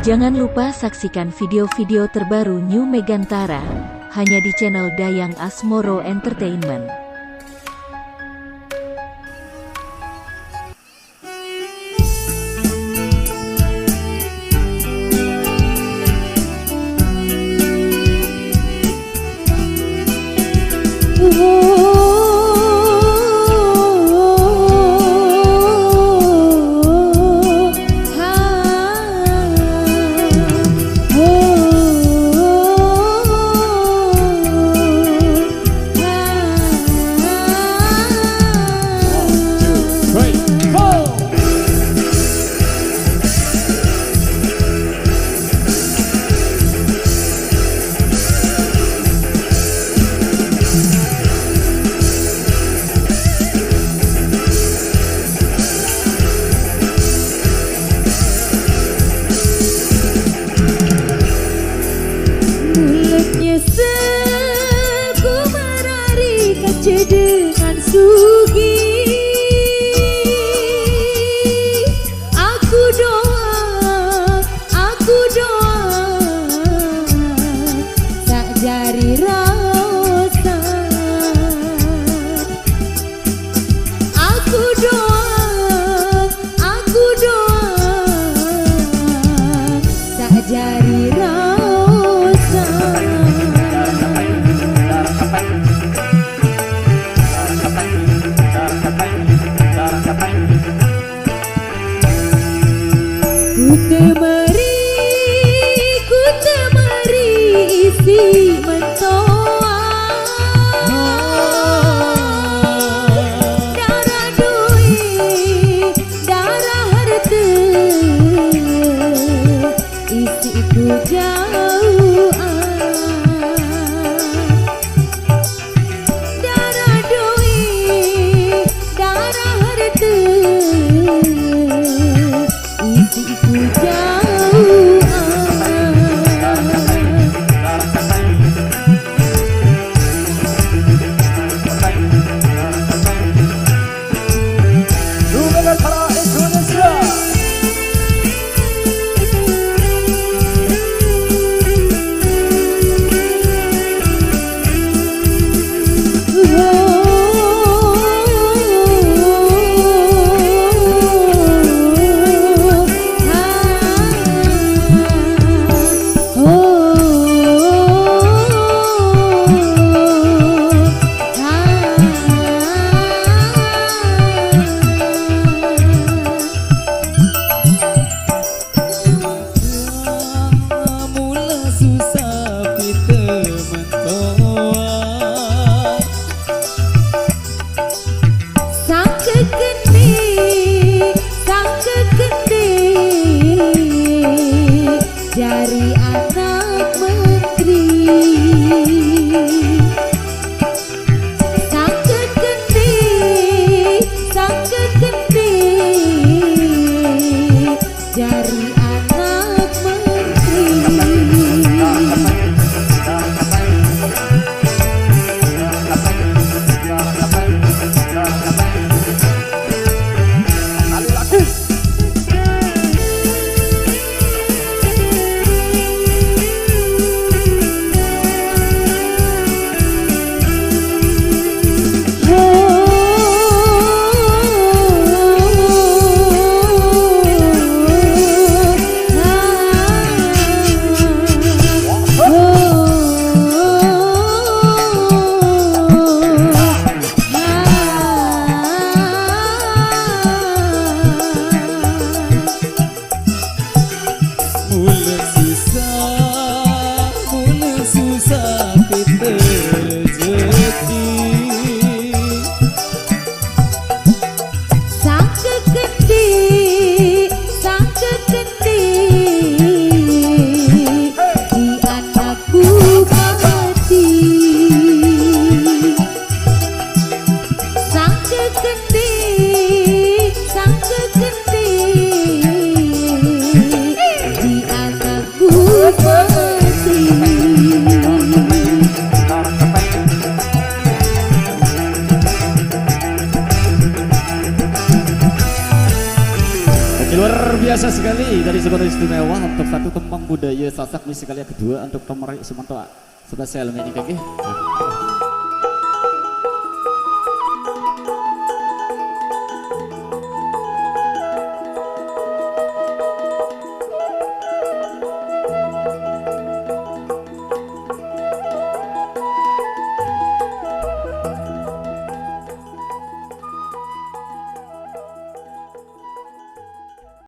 Jangan lupa saksikan video-video terbaru New Megantara, hanya di channel Dayang Asmoro Entertainment. Dengan sugi aku doa tak jari rasa. Aku doa tak jari rasa. Ku temari isi mentoa darah duit, darah harta, isi ku jauh. Darah duit, darah harta, isi ku jauh. sekali dari sekolah istimewa untuk satu tembang budaya sasak musikal yang kedua untuk Tom Ray Sumanto spesial ini kakek.